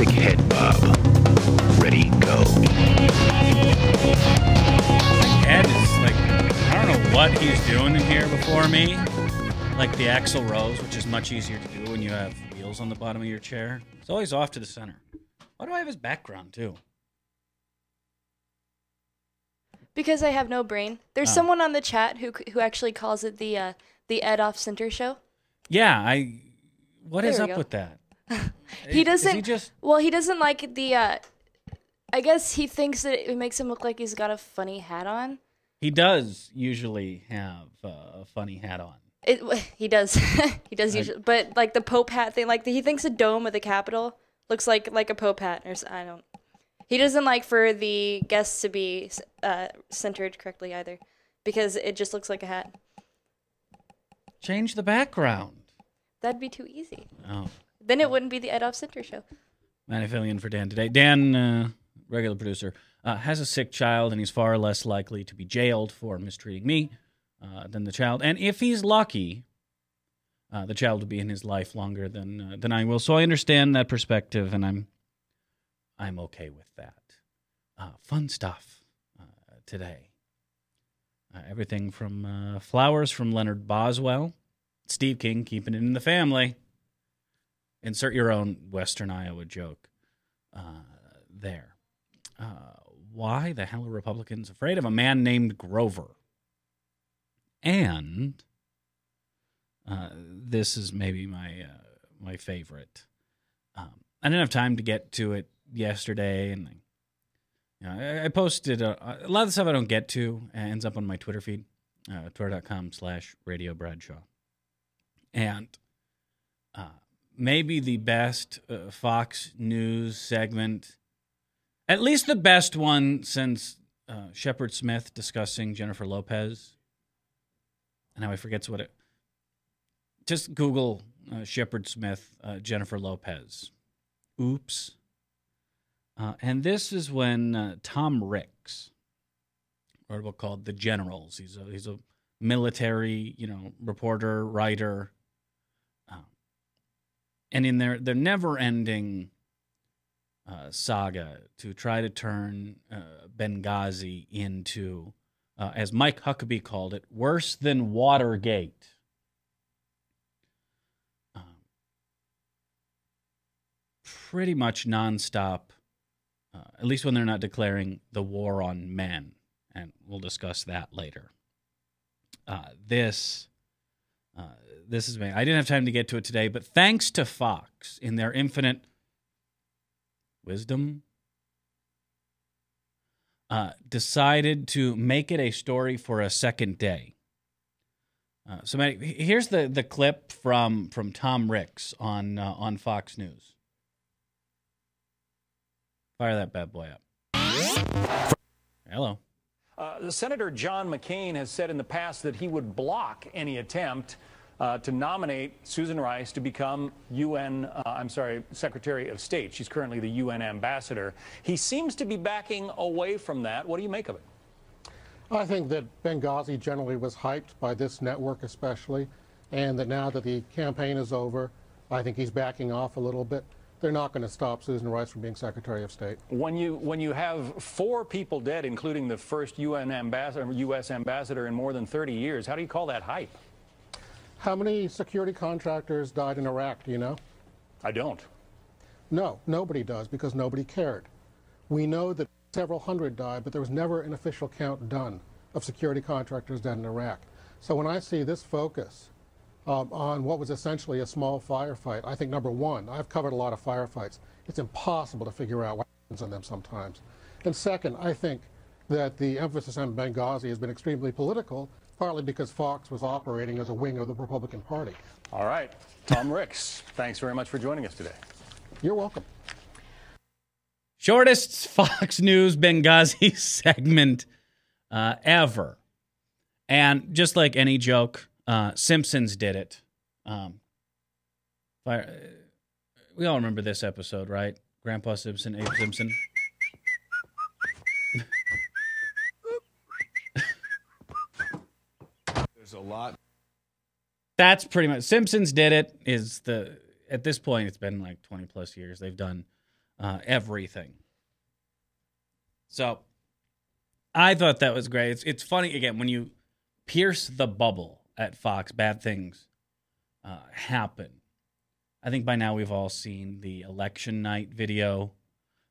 classic head bob. Ready, go. Ed is like, I don't know what he's doing in here before me. Like the Axl Rose, which is much easier to do when you have wheels on the bottom of your chair. It's always off to the center. Why do I have his background too? Because I have no brain. There's someone on the chat who actually calls it the Ed Off Center Show. Yeah, what is up with that? He doesn't. He just... Well, he doesn't like the. I guess he thinks that it makes him look like he's got a funny hat on. He does usually have a funny hat on. He does. He does usually, but like the Pope hat thing, like he thinks a dome of the Capitol looks like a Pope hat, or I don't. He doesn't like for the guests to be centered correctly either, because it just looks like a hat. Change the background. That'd be too easy. Oh. Then it wouldn't be the Ed Off Center Show. Manny filling in for Dan today. Dan, regular producer, has a sick child, and he's far less likely to be jailed for mistreating me than the child. And if he's lucky, the child will be in his life longer than I will. So I understand that perspective, and I'm okay with that. Fun stuff today. Everything from flowers from Leonard Boswell, Steve King keeping it in the family. Insert your own Western Iowa joke there. Why the hell are Republicans afraid of a man named Grover? And this is maybe my favorite. I didn't have time to get to it yesterday, and I posted a lot of the stuff I don't get to ends up on my Twitter feed, twitter.com/Radio Bradshaw. And maybe the best Fox News segment, at least the best one since Shepard Smith discussing Jennifer Lopez. And now I forget what it... Just Google Shepard Smith, Jennifer Lopez. Oops. And this is when Tom Ricks wrote a book called The Generals. He's a military, reporter, writer. And in their never-ending saga to try to turn Benghazi into, as Mike Huckabee called it, worse than Watergate. Pretty much nonstop, at least when they're not declaring the war on men. And we'll discuss that later. This is me. I didn't have time to get to it today, but thanks to Fox, in their infinite wisdom, decided to make it a story for a second day. So here's the clip from Tom Ricks on Fox News. Fire that bad boy up. Hello. Senator John McCain has said in the past that he would block any attempt to nominate Susan Rice to become Secretary of State. She's currently the UN ambassador. He seems to be backing away from that. What do you make of it? I think that Benghazi generally was hyped by this network especially, and that now that the campaign is over, I think he's backing off a little bit. They're not going to stop Susan Rice from being Secretary of State. When you have 4 people dead, including the first U.S. ambassador in more than 30 years, how do you call that hype? How many security contractors died in Iraq, do you know? I don't. No, nobody does, because nobody cared. We know that several hundred died, but there was never an official count done of security contractors dead in Iraq. So when I see this focus on what was essentially a small firefight, I think, number one, I've covered a lot of firefights. It's impossible to figure out what happens in them sometimes. And second, I think that the emphasis on Benghazi has been extremely political, partly because Fox was operating as a wing of the Republican Party. All right. Tom Ricks, thanks very much for joining us today. You're welcome. Shortest Fox News Benghazi segment ever. And just like any joke, Simpsons did it. We all remember this episode, right? Grandpa Simpson, Abe Simpson. There's a lot. That's pretty much Simpsons did it. At this point, it's been like 20 plus years. They've done everything. So I thought that was great. It's funny, again, when you pierce the bubble at Fox, bad things happen. I think by now we've all seen the election night video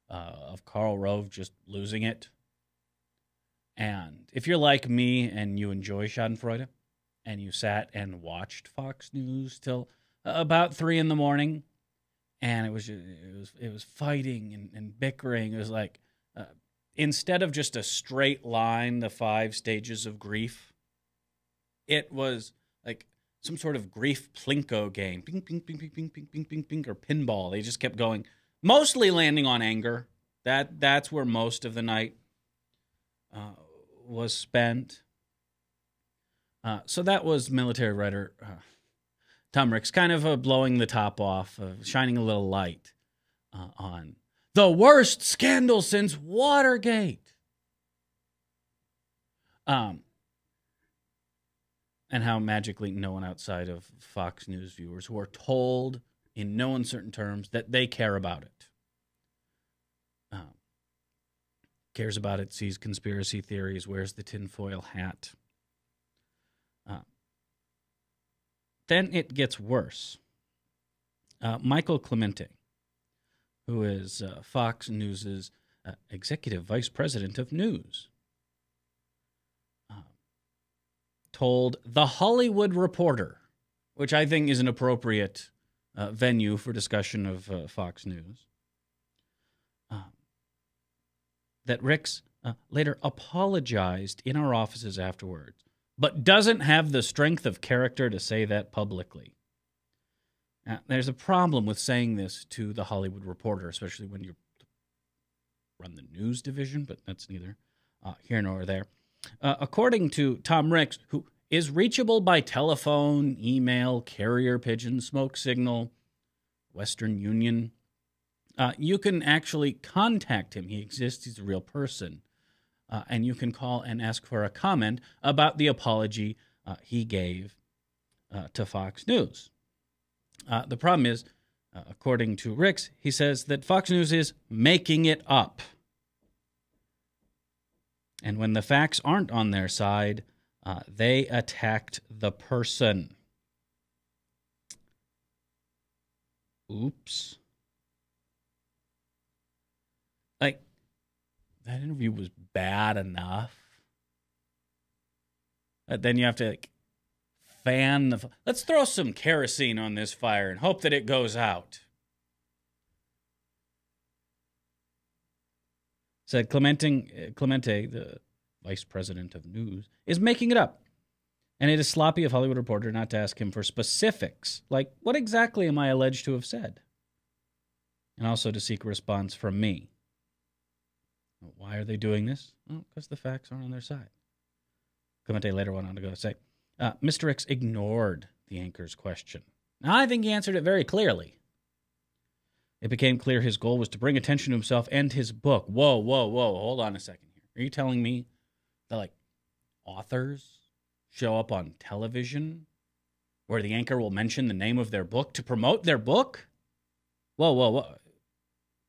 of Karl Rove just losing it. And if you're like me and you enjoy Schadenfreude, and you sat and watched Fox News till about 3 a.m, and it was fighting and bickering. It was like instead of just a straight line, the 5 stages of grief, it was like some sort of grief plinko game. Ping, ping, ping, ping, ping, ping, ping, ping, ping, or pinball. They just kept going, mostly landing on anger. That's where most of the night was spent. So that was military writer Tom Ricks kind of blowing the top off, shining a little light on the worst scandal since Watergate. And how magically no one outside of Fox News viewers who are told in no uncertain terms that they care about it. Cares about it, sees conspiracy theories, wears the tinfoil hat. Then it gets worse. Michael Clemente, who is Fox News' executive vice president of news, told The Hollywood Reporter, which I think is an appropriate venue for discussion of Fox News, that Ricks later apologized in our offices afterwards, but doesn't have the strength of character to say that publicly. Now, there's a problem with saying this to The Hollywood Reporter, especially when you run the news division, but that's neither here nor there. According to Tom Ricks, who is reachable by telephone, email, carrier pigeon, smoke signal, Western Union, you can actually contact him. He exists. He's a real person. And you can call and ask for a comment about the apology he gave to Fox News. The problem is, according to Ricks, he says that Fox News is making it up. And when the facts aren't on their side, they attacked the person. Oops. Like, that interview was bad enough. But then you have to fan the... Let's throw some kerosene on this fire and hope that it goes out. Said Clemente, the vice president of news, is making it up. And it is sloppy of Hollywood Reporter not to ask him for specifics, like, what exactly am I alleged to have said? And also to seek a response from me. Why are they doing this? Well, because the facts aren't on their side. Clemente later went on to go say, Mr. Ricks ignored the anchor's question. Now, I think he answered it very clearly. It became clear his goal was to bring attention to himself and his book. Whoa, hold on a second here. Are you telling me that, like, authors show up on television where the anchor will mention the name of their book to promote their book? Whoa.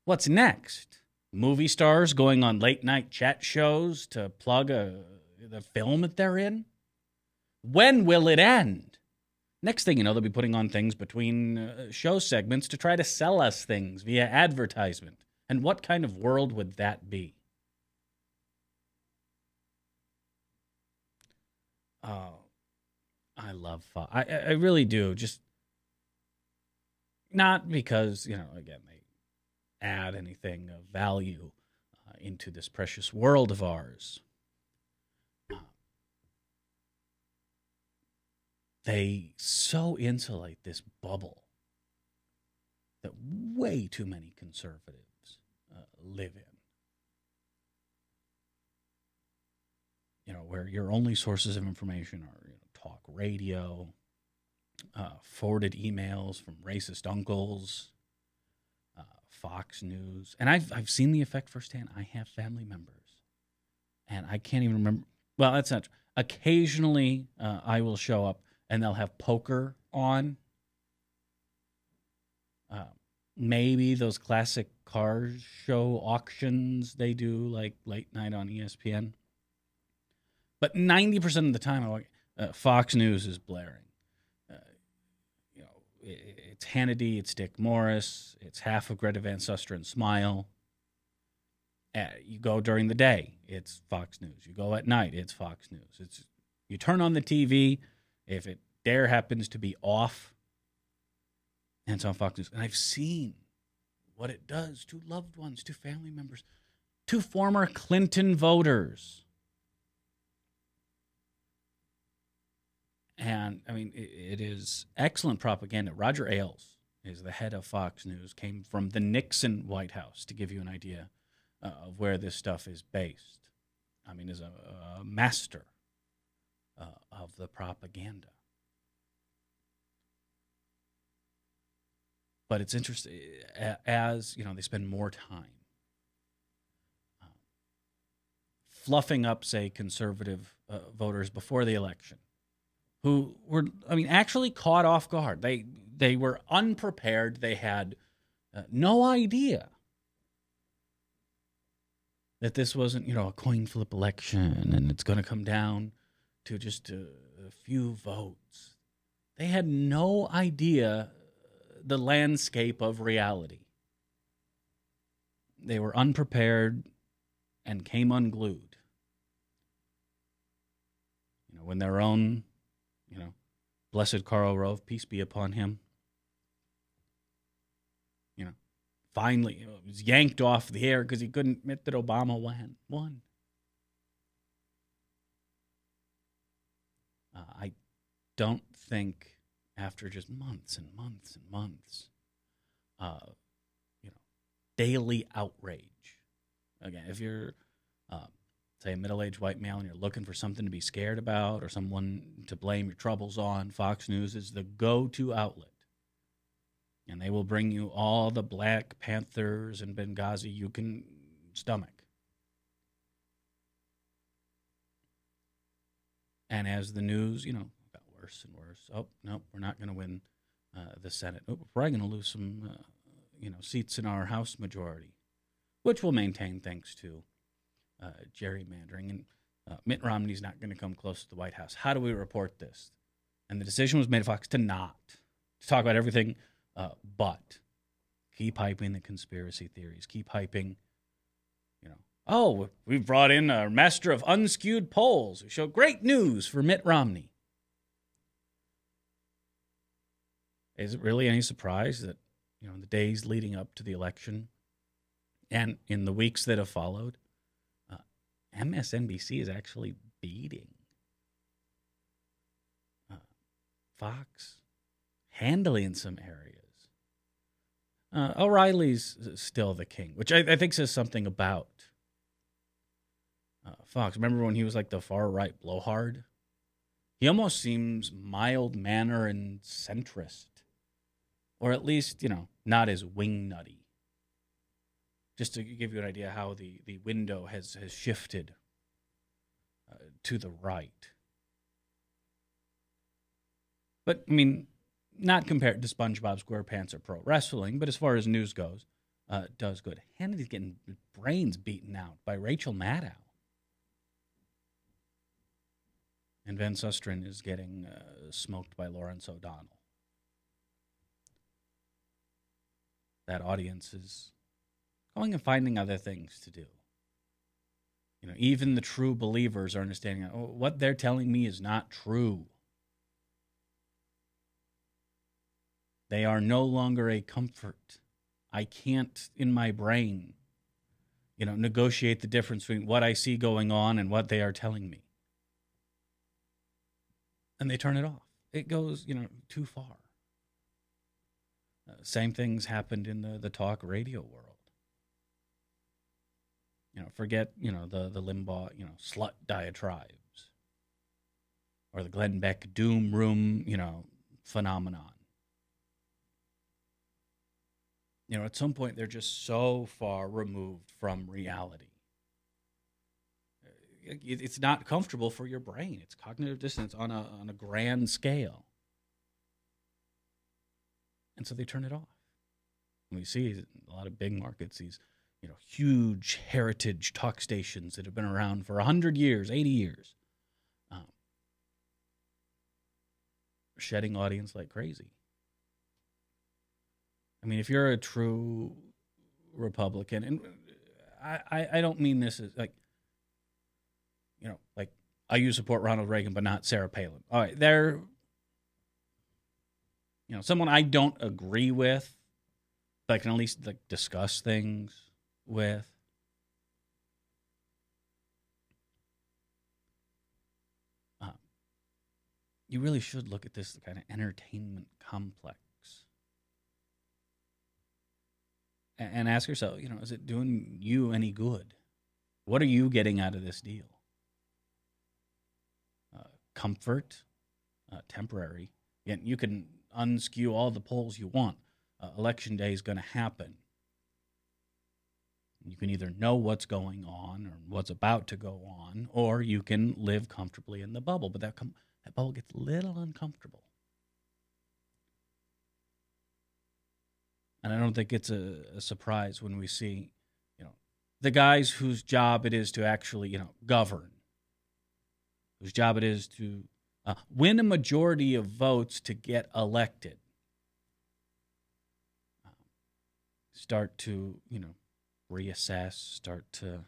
What's next? Movie stars going on late-night chat shows to plug the film that they're in? When will it end? Next thing you know, they'll be putting on things between show segments to try to sell us things via advertisement. And what kind of world would that be? Oh, I love Fox. I really do. Just not because, again, they add anything of value into this precious world of ours. They so insulate this bubble that way too many conservatives live in. Where your only sources of information are talk radio, forwarded emails from racist uncles, Fox News. And I've seen the effect firsthand. I have family members. And I can't even remember. Well, that's not true. Occasionally, I will show up and they'll have poker on. Maybe those classic car show auctions they do, like late night on ESPN. But 90% of the time, Fox News is blaring. It's Hannity, it's Dick Morris, it's half of Greta Van Susteren Smile. You go during the day, it's Fox News. You go at night, it's Fox News. You turn on the TV, if it dare happens to be off, and it's on Fox News. And I've seen what it does to loved ones, to family members, to former Clinton voters. And, I mean, it is excellent propaganda. Roger Ailes is the head of Fox News, came from the Nixon White House, to give you an idea of where this stuff is based. I mean, is a master of the propaganda. But it's interesting, as, they spend more time fluffing up, say, conservative voters before the election, who were, actually caught off guard. They were unprepared. They had no idea that this wasn't, a coin flip election and it's going to come down to just a few votes. They had no idea the landscape of reality. They were unprepared and came unglued. When their own, blessed Karl Rove, peace be upon him, finally was yanked off the air because he couldn't admit that Obama won. I don't think after just months and months and months of, daily outrage. Again, if you're, say, a middle-aged white male and you're looking for something to be scared about or someone to blame your troubles on, Fox News is the go-to outlet. And they will bring you all the Black Panthers and Benghazi you can stomach. And as the news, got worse and worse. Oh, no, we're not going to win the Senate. Oh, we're probably going to lose some, seats in our House majority, which we'll maintain thanks to gerrymandering. And Mitt Romney's not going to come close to the White House. How do we report this? And the decision was made at Fox to talk about everything but keep hyping the conspiracy theories, keep hyping, we've brought in a master of unskewed polls who show great news for Mitt Romney. Is it really any surprise that, in the days leading up to the election and in the weeks that have followed, MSNBC is actually beating Fox handily in some areas. O'Reilly's still the king, which I think says something about Fox. Remember when he was like the far-right blowhard? He almost seems mild-mannered and centrist. Or at least, not as wing-nutty. Just to give you an idea how the window has shifted to the right. But, not compared to SpongeBob SquarePants or pro wrestling, but as far as news goes, does good. Hannity's getting brains beaten out by Rachel Maddow. And Van Susteren is getting smoked by Lawrence O'Donnell. That audience is going and finding other things to do. Even the true believers are understanding what they're telling me is not true. They are no longer a comfort. I can't, in my brain, negotiate the difference between what I see going on and what they are telling me. And they turn it off. It goes, too far. Same things happened in the talk radio world. Forget, the Limbaugh, slut diatribes. Or the Glenn Beck doom room, phenomenon. At some point, they're just so far removed from reality. It's not comfortable for your brain. It's cognitive dissonance on a grand scale. And so they turn it off. We see a lot of big markets, these huge heritage talk stations that have been around for 100 years, 80 years, shedding audience like crazy. I mean, if you're a true Republican, and I don't mean this as like you support Ronald Reagan but not Sarah Palin. All right, they're someone I don't agree with, but I can at least discuss things with. You really should look at this kind of entertainment complex and ask yourself, is it doing you any good? What are you getting out of this deal? Comfort, temporary. You can unskew all the polls you want. Election day is going to happen. You can either know what's going on or what's about to go on, or you can live comfortably in the bubble. But that bubble gets a little uncomfortable. And I don't think it's a surprise when we see, the guys whose job it is to actually, govern, whose job it is to win a majority of votes to get elected, start to, reassess, start to,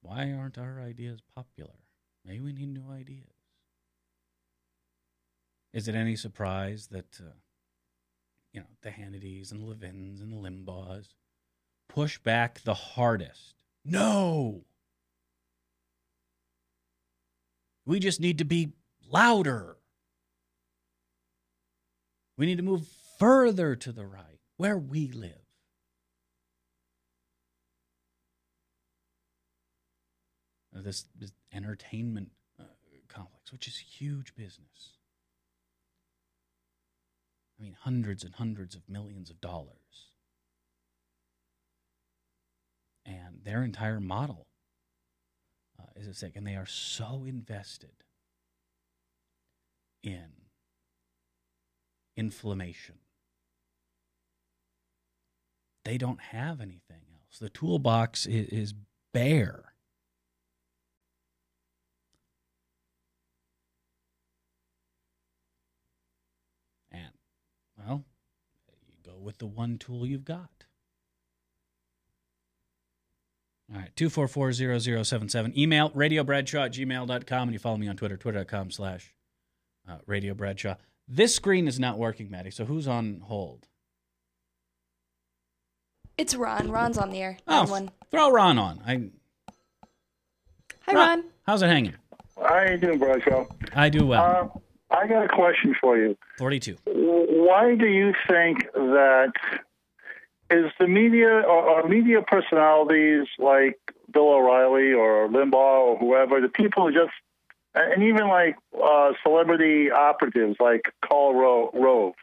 why aren't our ideas popular? Maybe we need new ideas. Is it any surprise that, the Hannitys and the Levins and the Limbaughs push back the hardest? No! We just need to be louder. We need to move further to the right, where we live. This entertainment complex, which is huge business. I mean, hundreds and hundreds of millions of dollars. And their entire model is at stake. And they are so invested in inflammation. They don't have anything else. The toolbox is bare. Well, you go with the one tool you've got. All right, 244-0077. Email radiobradshaw@gmail.com, and you follow me on Twitter, twitter.com/Radio Bradshaw. This screen is not working, Maddie, so who's on hold? It's Ron. Ron's on the air. Throw Ron on. Hi, Ron. How's it hanging? How you doing, Bradshaw? I do well. I got a question for you. 42. Why do you think that is the media or media personalities like Bill O'Reilly or Limbaugh or whoever, the people who just, and even like celebrity operatives like Karl Rove,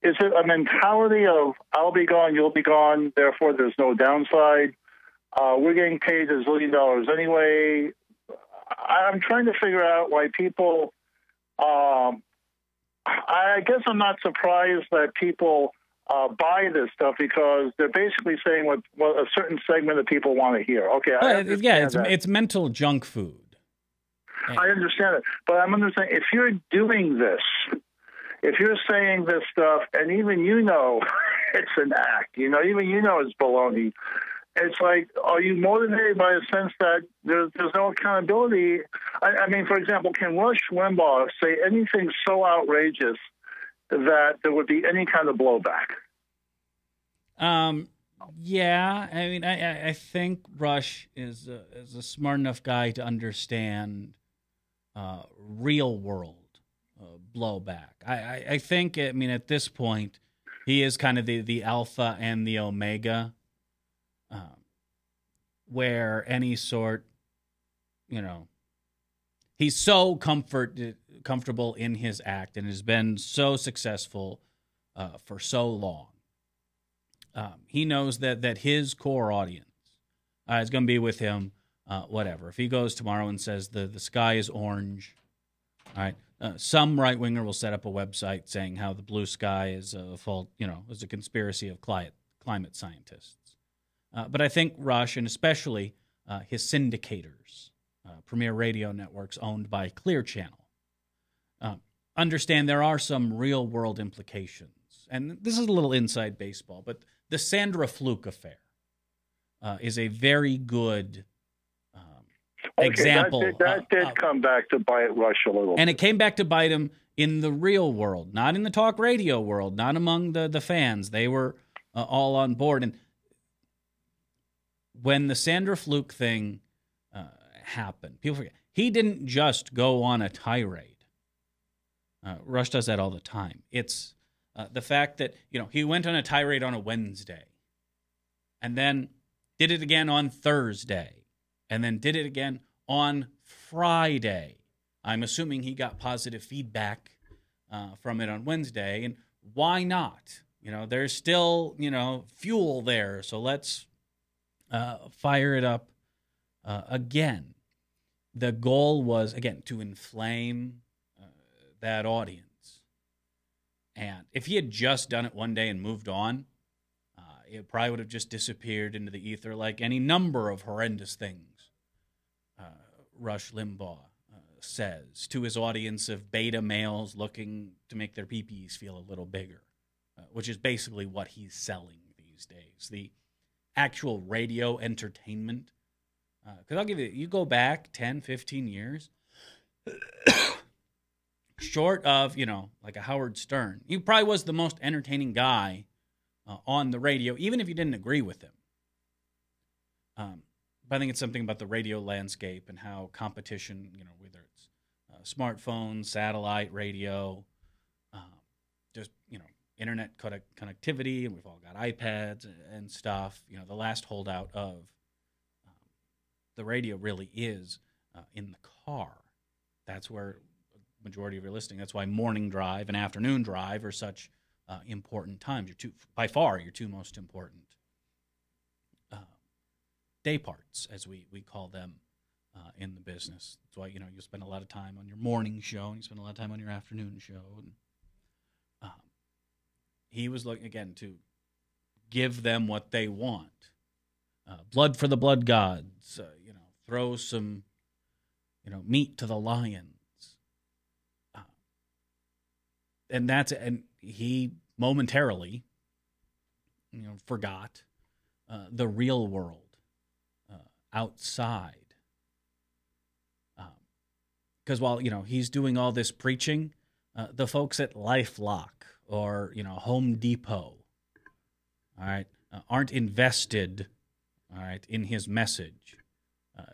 is it a mentality of I'll be gone, you'll be gone, therefore there's no downside? We're getting paid $1 zillion anyway. I'm trying to figure out why people. I guess I'm not surprised that people buy this stuff because they're basically saying what a certain segment of people want to hear. Okay, it's mental junk food. I understand it, but I'm understanding if you're doing this, if you're saying this stuff, and even it's an act, even it's baloney. It's like, are you motivated by a sense that there's no accountability? I mean, for example, can Rush Limbaugh say anything so outrageous that there would be any kind of blowback? Yeah. I mean, I think Rush is a smart enough guy to understand real world blowback. I think, at this point, he is kind of the alpha and the omega. Where any sort, he's so comfortable in his act and has been so successful for so long. He knows that his core audience is going to be with him, whatever. If he goes tomorrow and says the sky is orange, All right. Some right winger will set up a website saying how the blue sky is a fault, is a conspiracy of climate scientists. But I think Rush, and especially his syndicators, premier radio networks owned by Clear Channel, understand there are some real world implications. And this is a little inside baseball, but the Sandra Fluke affair is a very good example. That did come back to bite Rush a little. And it came back to bite him in the real world, not in the talk radio world, not among the fans. They were all on board. And when the Sandra Fluke thing happened, people forget, he didn't just go on a tirade. Rush does that all the time. It's the fact that, he went on a tirade on a Wednesday and then did it again on Thursday and then did it again on Friday. I'm assuming he got positive feedback from it on Wednesday. And why not? There's still, fuel there. So let's fire it up again. The goal was, again, to inflame that audience. And if he had just done it one day and moved on, it probably would have just disappeared into the ether like any number of horrendous things Rush Limbaugh says to his audience of beta males looking to make their peepees feel a little bigger, which is basically what he's selling these days. The actual radio entertainment. Because I'll give you go back 10, 15 years, short of, like a Howard Stern, he probably was the most entertaining guy on the radio, even if you didn't agree with him. But I think it's something about the radio landscape and how competition, whether it's smartphones, satellite radio, just, internet connectivity, and we've all got iPads and stuff. The last holdout of the radio really is in the car. That's where the majority of your listening. That's why morning drive and afternoon drive are such important times. By far, your two most important day parts, as we call them in the business. That's why, you spend a lot of time on your morning show and you spend a lot of time on your afternoon show. And he was looking, again, to give them what they want. Blood for the blood gods, throw some, meat to the lions. And he momentarily, forgot the real world outside. Because while, he's doing all this preaching, the folks at LifeLock or, Home Depot, all right, aren't invested, all right, in his message.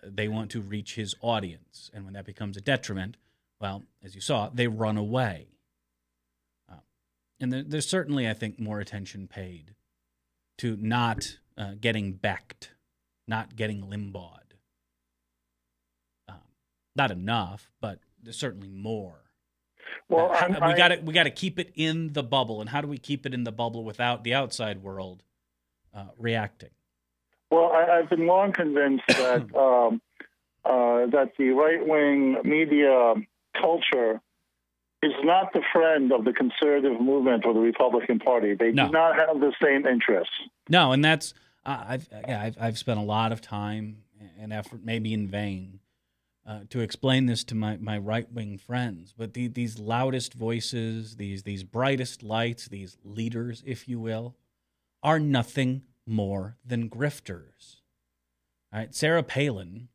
They want to reach his audience. And when that becomes a detriment, well, as you saw, they run away. And there's certainly, I think, more attention paid to not getting Becked, not getting Limbaugh'd. Not enough, but there's certainly more. Well, we got to keep it in the bubble. And how do we keep it in the bubble without the outside world reacting? Well, I've been long convinced that that the right-wing media culture is not the friend of the conservative movement or the Republican Party. They do not have the same interests. No, and that's I've spent a lot of time and effort, maybe in vain, to explain this to my right-wing friends. But these loudest voices, these brightest lights, these leaders, if you will, are nothing more than grifters. All right, Sarah Palin,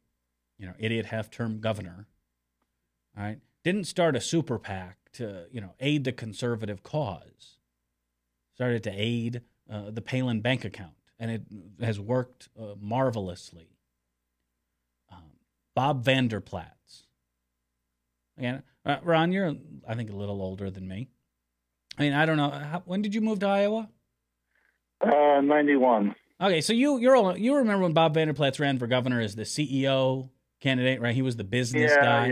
idiot half-term governor, all right, didn't start a super PAC to, aid the conservative cause. Started to aid the Palin bank account, and it has worked marvelously. Bob Vanderplatz. Again, Ron, you're, I think, a little older than me. I mean, I don't know. When did you move to Iowa? 91. Okay, so you remember when Bob Vanderplatz ran for governor as the CEO candidate, right? He was the business guy.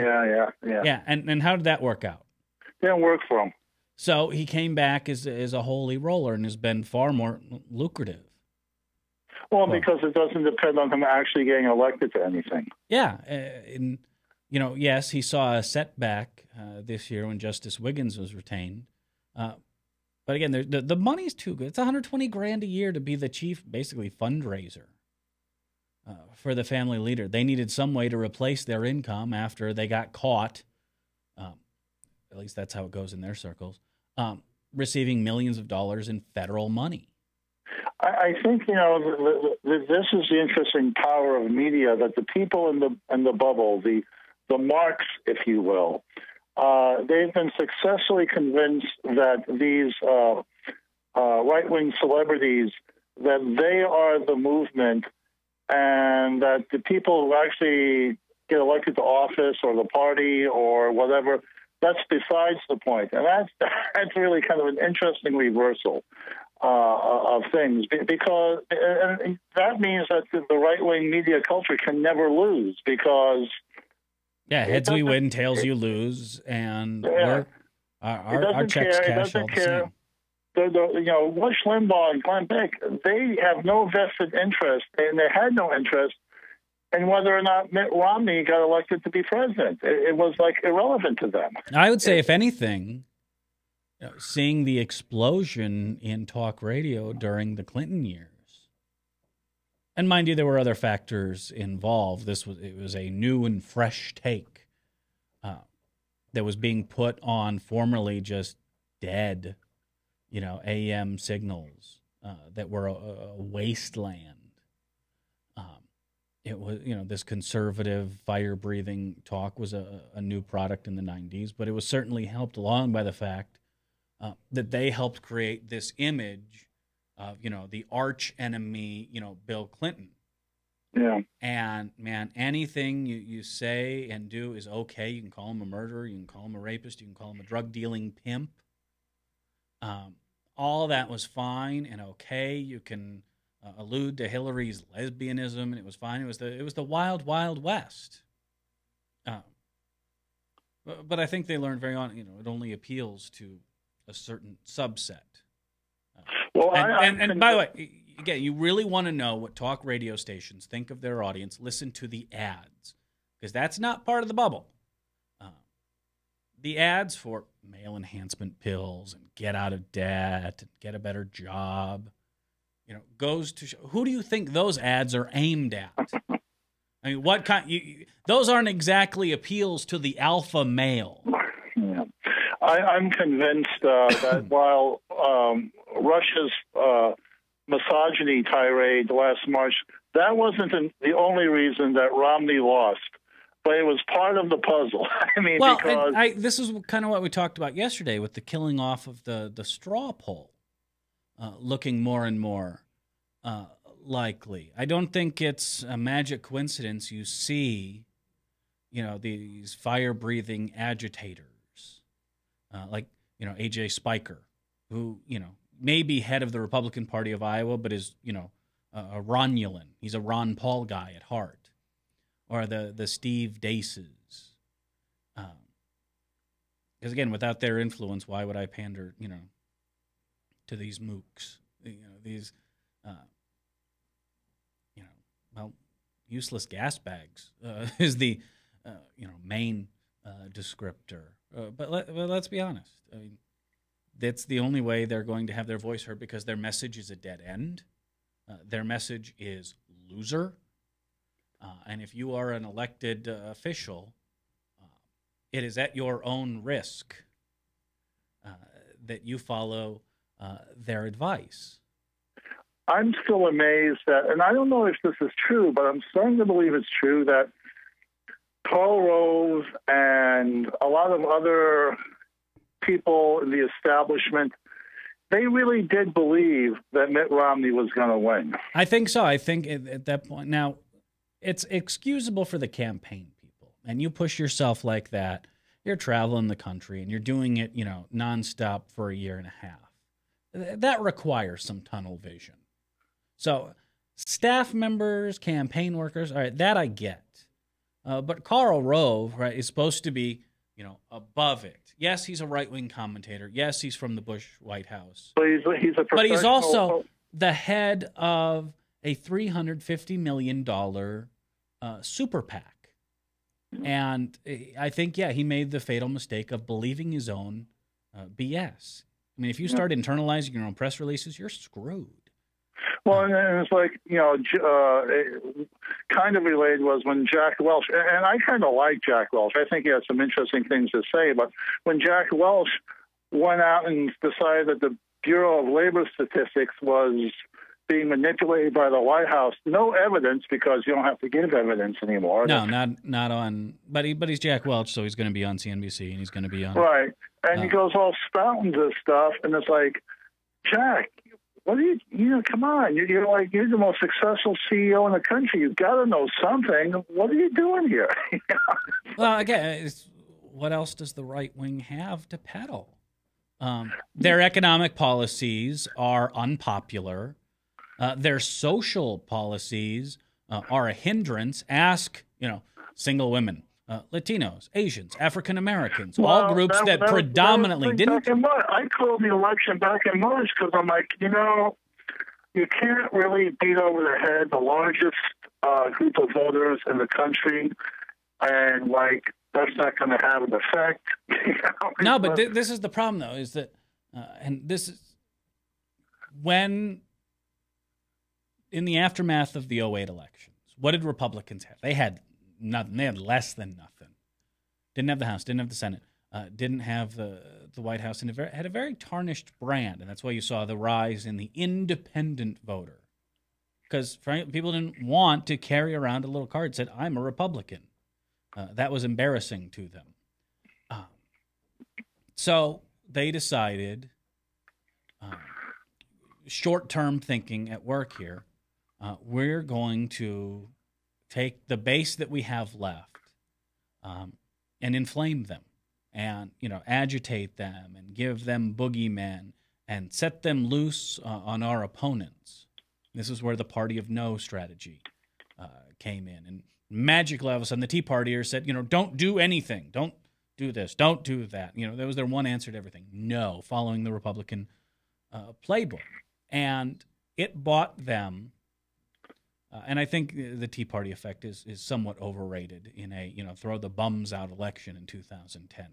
Yeah. And how did that work out? Didn't work for him. So he came back as a holy roller and has been far more lucrative. Well, because it doesn't depend on him actually getting elected to anything. Yeah, and yes, he saw a setback this year when Justice Wiggins was retained. But again, the money's too good. It's $120,000 a year to be the chief, basically, fundraiser for the family leader. They needed some way to replace their income after they got caught. At least that's how it goes in their circles. Receiving millions of dollars in federal money. I think this is the interesting power of media, that the people in the bubble, the marks, if you will, they've been successfully convinced that these right-wing celebrities, that they are the movement, and that the people who actually get elected to office or the party or whatever, that's besides the point. And that's really kind of an interesting reversal of things, because and that means that the right-wing media culture can never lose, because heads we win, tails you lose, and our checks cash all the same. Rush Limbaugh and Glenn Beck, they have no vested interest, and they had no interest in whether or not Mitt Romney got elected to be president. It was irrelevant to them. I would say, if anything, seeing the explosion in talk radio during the Clinton years, and mind you, there were other factors involved. It was a new and fresh take that was being put on formerly just dead, AM signals that were a wasteland. It was, this conservative, fire-breathing talk was a new product in the 90s, but it was certainly helped along by the fact that they helped create this image of, the arch enemy, Bill Clinton. Yeah. And, man, anything you say and do is okay. You can call him a murderer. You can call him a rapist. You can call him a drug-dealing pimp. All that was fine and okay. You can allude to Hillary's lesbianism, and it was fine. It was the wild, wild west. But I think they learned very on. It only appeals to a certain subset. And by the way, again, you really want to know what talk radio stations think of their audience, listen to the ads, because that's not part of the bubble. The ads for male enhancement pills and get out of debt and get a better job, goes to show, who do you think those ads are aimed at? I mean, what kind? Those aren't exactly appeals to the alpha male. Yeah. I'm convinced that while Russia's misogyny tirade last March, that wasn't the only reason that Romney lost, but it was part of the puzzle. I mean, well, because this is kind of what we talked about yesterday with the killing off of the straw poll, looking more and more likely. I don't think it's a magic coincidence you see, these fire-breathing agitators, like, A.J. Spiker, who, may be head of the Republican Party of Iowa, but is, a Ronulan. He's a Ron Paul guy at heart. Or the Steve Daces. Because, again, without their influence, why would I pander, to these mooks? These, useless gas bags is the, main descriptor. But let's be honest. I mean, that's the only way they're going to have their voice heard, because their message is a dead end. Their message is loser. And if you are an elected official, it is at your own risk that you follow their advice. I'm still amazed that, and I don't know if this is true, but I'm starting to believe it's true, that Karl Rove and a lot of other people in the establishment, they really did believe that Mitt Romney was going to win. I think so. I think at that point, now, it's excusable for the campaign people, and you push yourself like that. You're traveling the country, and you're doing it, nonstop for a year and a half. That requires some tunnel vision. So, staff members, campaign workers, all right, that I get. But Karl Rove, right, is supposed to be, above it. Yes, he's a right-wing commentator. Yes, he's from the Bush White House. But he's also the head of a $350 million super PAC. And I think, yeah, he made the fatal mistake of believing his own BS. I mean, if you start internalizing your own press releases, you're screwed. Well, and it's like, kind of related was when Jack Welch, and I kind of like Jack Welch. I think he had some interesting things to say, but when Jack Welch went out and decided that the Bureau of Labor Statistics was being manipulated by the White House, no evidence, because you don't have to give evidence anymore. No, not on, but he's Jack Welch, so he's going to be on CNBC, and he's going to be on. Right, and he goes all spouting this stuff, and it's like, Jack, what are come on, you're the most successful CEO in the country. You've got to know something. What are you doing here? Well, again, what else does the right wing have to peddle? Their economic policies are unpopular. Their social policies are a hindrance. Ask, single women, Latinos, Asians, African Americans, all groups that predominantly didn't. I called the election back in March because I'm like, you can't really beat over the head the largest group of voters in the country, and that's not going to have an effect. No, but this is the problem, though, is that, and this is when, in the aftermath of the 2008 elections, what did Republicans have? They had nothing. They had less than nothing. Didn't have the House, didn't have the Senate, didn't have the White House, and had a very tarnished brand. And that's why you saw the rise in the independent voter. Because people didn't want to carry around a little card that said, I'm a Republican. That was embarrassing to them. So they decided, short-term thinking at work here, we're going to take the base that we have left and inflame them and, agitate them and give them boogeymen and set them loose on our opponents. This is where the party of no strategy came in. And magically, all of a sudden, the Tea Partiers said, don't do anything. Don't do this. Don't do that. That was their one answer to everything. No, following the Republican playbook. And it bought them, and I think the Tea Party effect is somewhat overrated in a, throw the bums out election in 2010.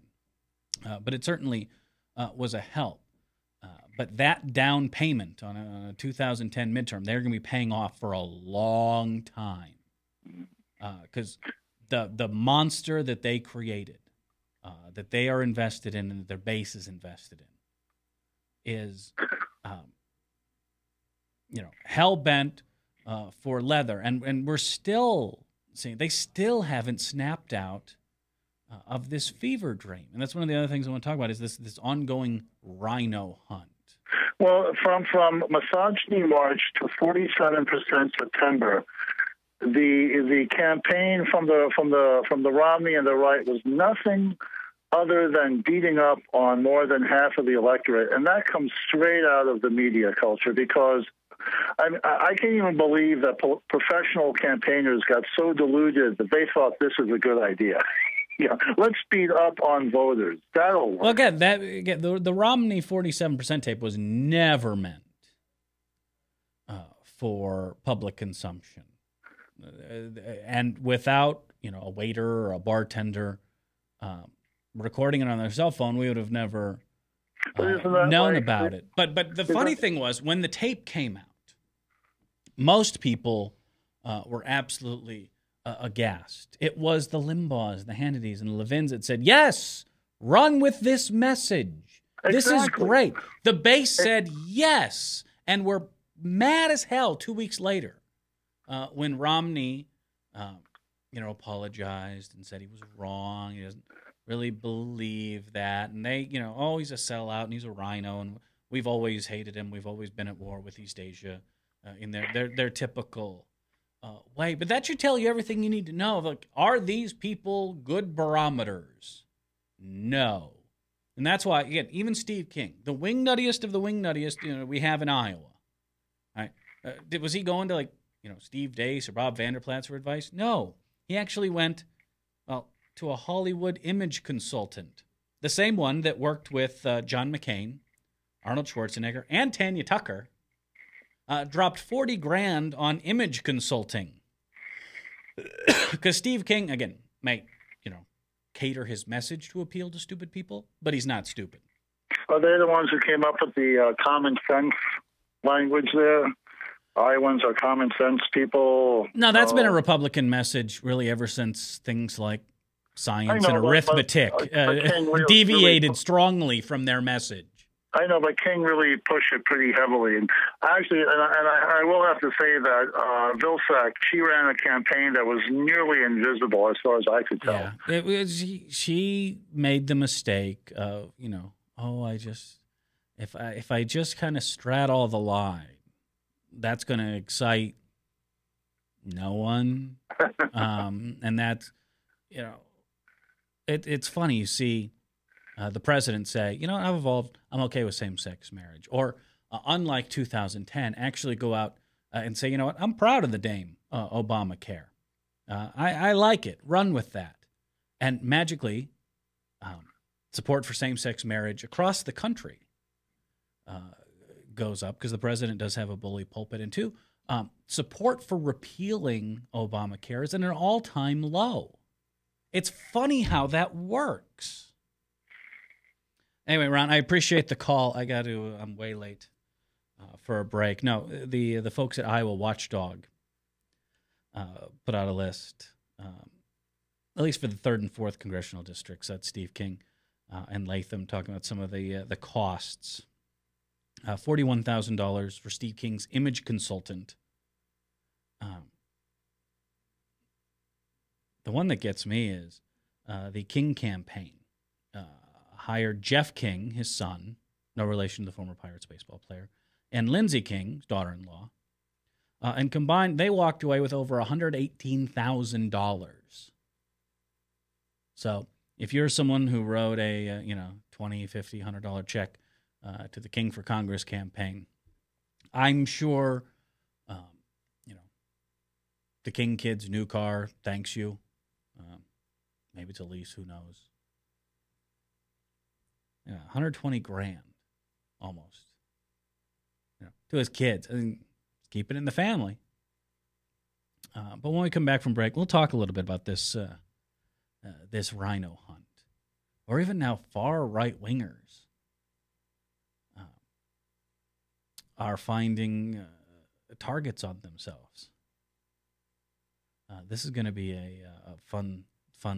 But it certainly was a help. But that down payment on a 2010 midterm, they're going to be paying off for a long time. Because the monster that they created, that they are invested in and that their base is invested in, is, hell-bent for leather. And we're still seeing, they still haven't snapped out of this fever dream. And that's one of the other things I want to talk about is this ongoing rhino hunt. Well, from Misogyny March to 47% September, the campaign from the Romney and the right was nothing other than beating up on more than half of the electorate, and that comes straight out of the media culture because I can't even believe that professional campaigners got so deluded that they thought this was a good idea. Let's speed up on voters. That'll work. Well, the Romney 47% tape was never meant for public consumption. And without, a waiter or a bartender recording it on their cell phone, we would have never known about it. But the funny thing was, when the tape came out, most people were absolutely aghast. It was the Limbaughs, the Hannitys, and the Levins that said, yes, run with this message. Exactly. This is great. The base said yes, and we're mad as hell 2 weeks later when Romney, apologized and said he was wrong. He doesn't really believe that. And they, he's a sellout and he's a rhino, and we've always hated him. We've always been at war with East Asia in their typical way. But that should tell you everything you need to know. Like, are these people good barometers? No. And that's why, again, even Steve King, the wingnuttiest of the wingnuttiest, we have in Iowa. Right? Was he going to, Steve Deace or Bob Vanderplatz for advice? No. He actually went, to a Hollywood image consultant, the same one that worked with John McCain, Arnold Schwarzenegger, and Tanya Tucker, dropped $40,000 on image consulting. Because Steve King, again, mate, cater his message to appeal to stupid people, but he's not stupid. Are they the ones who came up with the common sense language there? Iowans are common sense people. No, that's been a Republican message really ever since things like science and arithmetic deviated strongly from their message. I know, but King really pushed it pretty heavily. And actually, I will have to say that Vilsack, she ran a campaign that was nearly invisible as far as I could tell. Yeah, she made the mistake of, if I just kind of straddle the line, that's going to excite no one. And that's, it's funny. You see the president say, I've evolved. I'm okay with same-sex marriage. Or unlike 2010, actually go out and say, I'm proud of the Dame Obamacare. I like it. Run with that. And magically, support for same-sex marriage across the country goes up because the president does have a bully pulpit. And two, support for repealing Obamacare is at an all-time low. It's funny how that works. Anyway, Ron, I appreciate the call. I'm way late for a break. No, the folks at Iowa Watchdog put out a list, at least for the 3rd and 4th congressional districts. That's Steve King and Latham talking about some of the costs. $41,000 for Steve King's image consultant. The one that gets me is the King campaign hired Jeff King, his son, no relation to the former Pirates baseball player, and Lindsey King, his daughter-in-law, and combined, they walked away with over $118,000. So if you're someone who wrote a $20, $50, $100 check to the King for Congress campaign, I'm sure, the King kid's new car thanks you. Maybe it's a lease, who knows? $120,000 almost. To his kids. Keep it in the family. But when we come back from break, we'll talk a little bit about this this rhino hunt, or even now far right wingers are finding targets on themselves. This is going to be a fun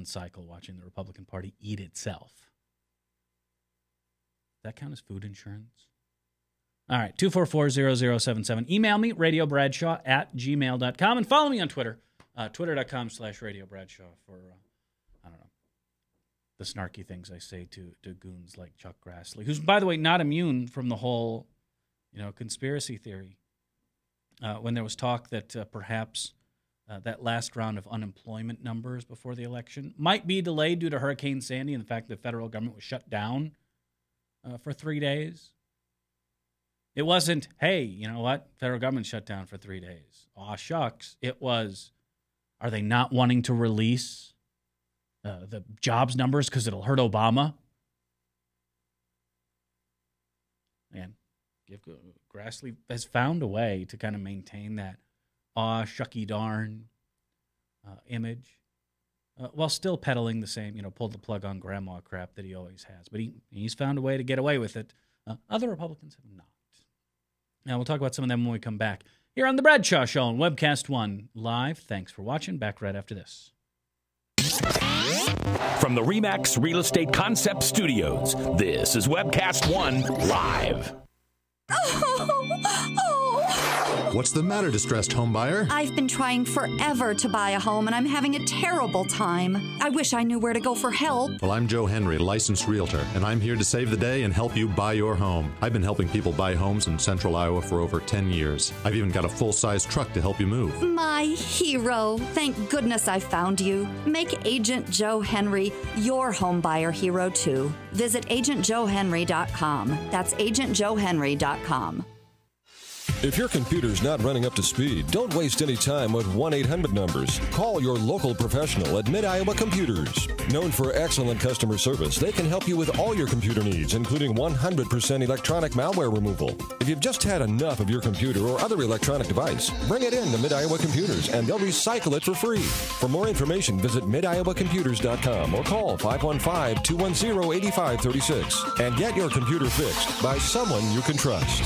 cycle watching the Republican Party eat itself. Does that count as food insurance? All right, 244-0077. Email me, radiobradshaw@gmail.com, and follow me on Twitter, twitter.com/radiobradshaw for, the snarky things I say to goons like Chuck Grassley, who's, by the way, not immune from the whole, conspiracy theory. When there was talk that perhaps that last round of unemployment numbers before the election might be delayed due to Hurricane Sandy and the fact that the federal government was shut down for 3 days. It wasn't, hey, you know what? Federal government shut down for 3 days. Aw, shucks. It was, are they not wanting to release the jobs numbers because it'll hurt Obama? And Grassley has found a way to kind of maintain that aw, shucky darn image while still peddling the same, pull the plug on grandma crap that he always has. But he's found a way to get away with it. Other Republicans have not. Now, we'll talk about some of them when we come back here on the Bradshaw Show on Webcast One Live. Thanks for watching. Back right after this. From the RE/MAX Real Estate Concept Studios, this is Webcast One Live. What's the matter, distressed homebuyer? I've been trying forever to buy a home, and I'm having a terrible time. I wish I knew where to go for help. Well, I'm Joe Henry, licensed realtor, and I'm here to save the day and help you buy your home. I've been helping people buy homes in central Iowa for over 10 years. I've even got a full-size truck to help you move. My hero. Thank goodness I found you. Make Agent Joe Henry your homebuyer hero, too. Visit agentjoehenry.com. That's agentjoehenry.com. If your computer's not running up to speed, don't waste any time with 1-800 numbers. Call your local professional at Mid-Iowa Computers. Known for excellent customer service, they can help you with all your computer needs, including 100% electronic malware removal. If you've just had enough of your computer or other electronic device, bring it in to Mid-Iowa Computers and they'll recycle it for free. For more information, visit midiowacomputers.com or call 515-210-8536 and get your computer fixed by someone you can trust.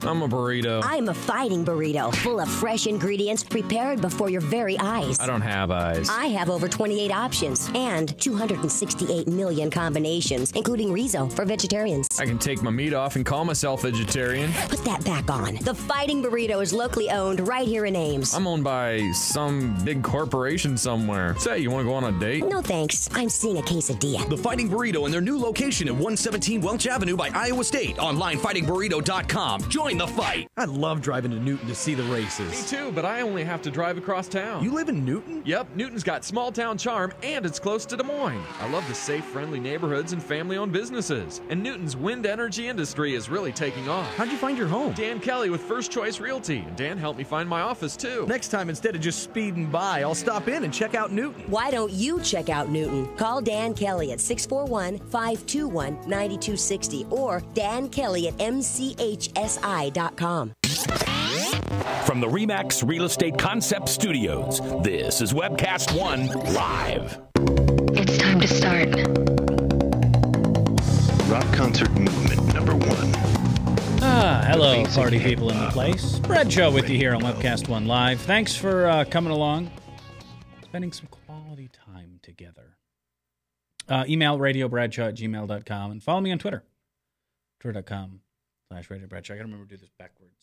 I'm a burrito. I'm a fighting burrito, full of fresh ingredients prepared before your very eyes. I don't have eyes. I have over 28 options and 268 million combinations, including Rizo for vegetarians. I can take my meat off and call myself vegetarian. Put that back on. The Fighting Burrito is locally owned right here in Ames. I'm owned by some big corporation somewhere. Say, you want to go on a date? No thanks. I'm seeing a quesadilla. The Fighting Burrito in their new location at 117 Welch Avenue by Iowa State. Online, fightingburrito.com. Join the fight. I love driving to Newton to see the races. Me too, but I only have to drive across town. You live in Newton? Yep, Newton's got small town charm and it's close to Des Moines. I love the safe, friendly neighborhoods and family-owned businesses. And Newton's wind energy industry is really taking off. How'd you find your home? Dan Kelly with First Choice Realty. And Dan helped me find my office too. Next time, instead of just speeding by, I'll stop in and check out Newton. Why don't you check out Newton? Call Dan Kelly at 641-521-9260 or Dan Kelly at mchsi.com. From the RE/MAX Real Estate Concept Studios, this is Webcast One Live. It's time to start. Rock concert movement number 1. Hello, party people in the place. Bradshaw with you here on Webcast One Live. Thanks for coming along, spending some quality time together. Email radiobradshaw@gmail.com and follow me on Twitter. Twitter.com/radiobradshaw. I gotta remember to do this backwards.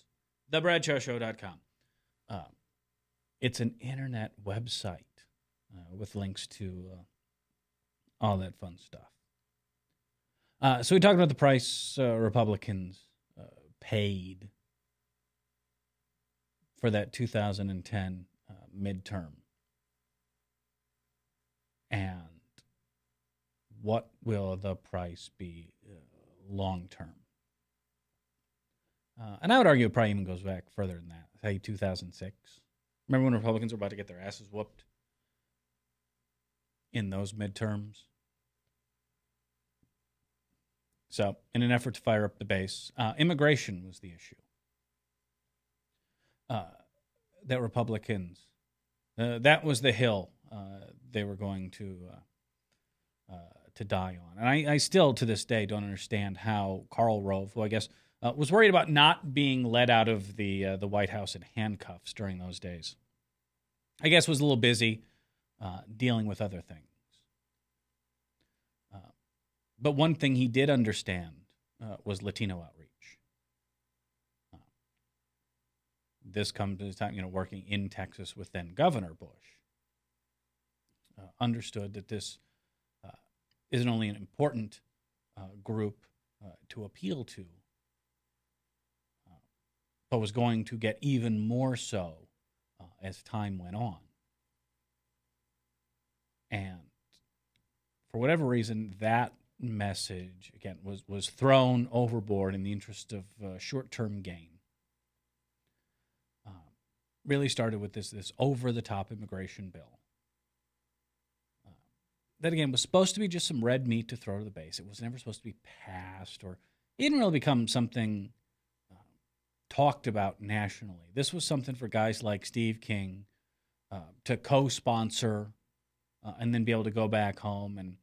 TheBradshawShow.com. It's an internet website with links to all that fun stuff. So we talked about the price Republicans paid for that 2010 midterm. And what will the price be long term? And I would argue it probably even goes back further than that. Say 2006. Remember when Republicans were about to get their asses whooped in those midterms? So, in an effort to fire up the base, immigration was the issue. That Republicans, that was the hill they were going to die on. And I still, to this day, don't understand how Karl Rove, who I guess was worried about not being let out of the White House in handcuffs during those days. I guess was a little busy dealing with other things. But one thing he did understand was Latino outreach. This comes to the time, working in Texas with then Governor Bush. Understood that this isn't only an important group to appeal to, but was going to get even more so as time went on. And for whatever reason, that message, again, was thrown overboard in the interest of short-term gain. Really started with this over-the-top immigration bill. That, again, was supposed to be just some red meat to throw to the base. It was never supposed to be passed, or it didn't really become something talked about nationally. This was something for guys like Steve King to co-sponsor and then be able to go back home and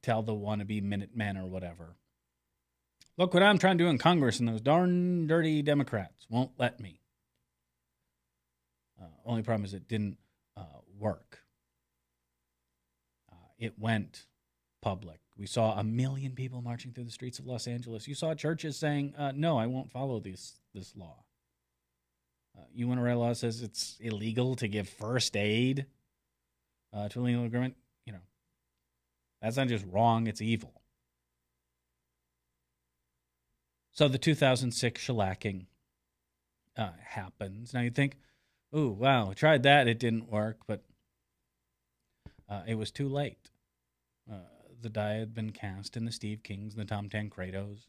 tell the wannabe Minutemen or whatever, look what I'm trying to do in Congress, and those darn dirty Democrats won't let me. Only problem is it didn't work. It went public. We saw 1 million people marching through the streets of Los Angeles. You saw churches saying, no, I won't follow this law. You want to write a law that says it's illegal to give first aid to illegal immigrant? That's not just wrong, it's evil. So the 2006 shellacking happens. Now you think, ooh, wow, we tried that, it didn't work, but it was too late. The die had been cast in the Steve Kings and the Tom Tancredos.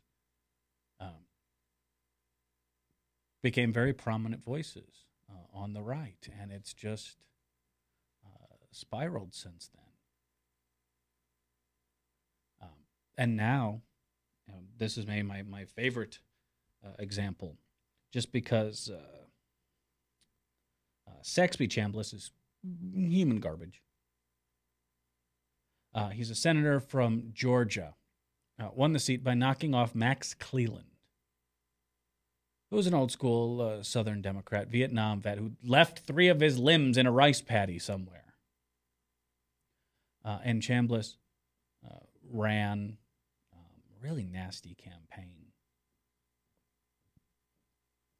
became very prominent voices on the right, and it's just spiraled since then. And now, this is maybe my favorite example, just because Saxby Chambliss is human garbage. He's a senator from Georgia, won the seat by knocking off Max Cleland, who was an old-school Southern Democrat, Vietnam vet, who left 3 of his limbs in a rice paddy somewhere. And Chambliss ran a really nasty campaign,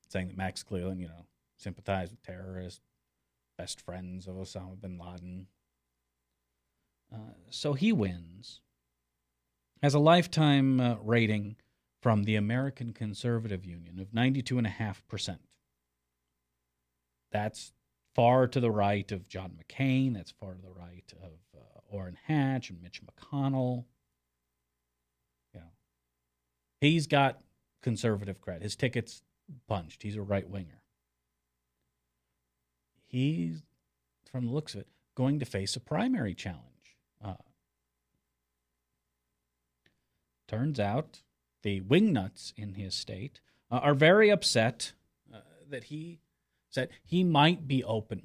saying that Max Cleland, sympathized with terrorists, best friends of Osama bin Laden. So he wins, has a lifetime rating from the American Conservative Union of 92.5%. That's far to the right of John McCain. That's far to the right of Orrin Hatch and Mitch McConnell. He's got conservative cred. His ticket's punched. He's a right-winger. He's, from the looks of it, going to face a primary challenge. Turns out the wingnuts in his state are very upset that he said he might be open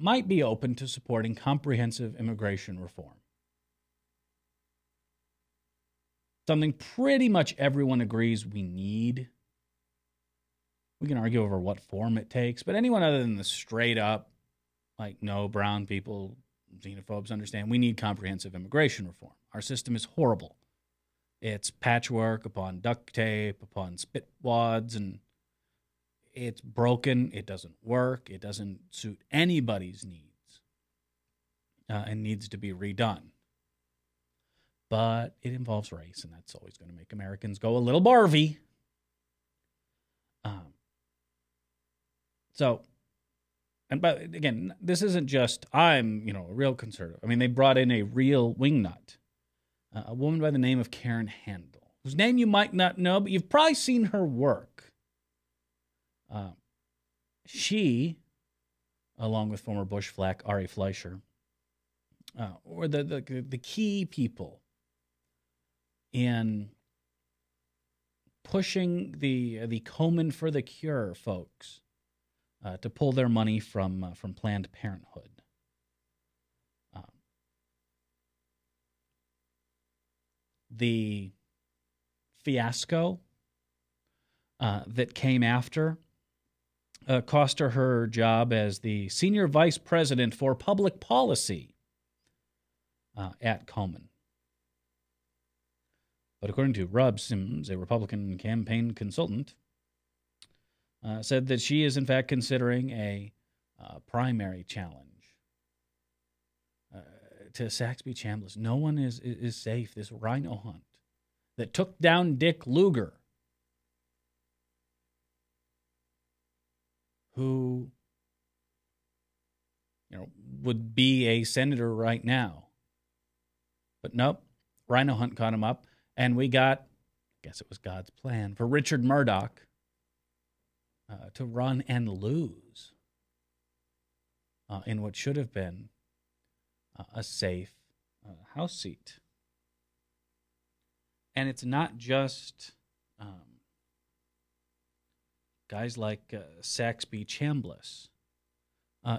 to supporting comprehensive immigration reform. Something pretty much everyone agrees we need. We can argue over what form it takes, but anyone other than the straight up, no, brown people, xenophobes understand we need comprehensive immigration reform. Our system is horrible. It's patchwork upon duct tape, upon spit wads, and it's broken. It doesn't work. It doesn't suit anybody's needs and needs to be redone. But it involves race, and that's always going to make Americans go a little barvy. But again, this isn't just, I'm, a real conservative. I mean, they brought in a real wingnut, a woman by the name of Karen Handel, whose name you might not know, but you've probably seen her work. She, along with former Bush flack Ari Fleischer, were the key people in pushing the Komen for the Cure folks to pull their money from Planned Parenthood. The fiasco that came after cost her job as the senior vice president for public policy at Komen. But according to Rob Sims, a Republican campaign consultant, said that she is in fact considering a primary challenge to Saxby Chambliss. No one is safe. This rhino hunt that took down Dick Lugar, who would be a senator right now. But nope, rhino hunt caught him up, and we got, I guess it was God's plan, for Richard Murdoch to run and lose in what should have been a safe House seat. And it's not just guys like Saxby Chambliss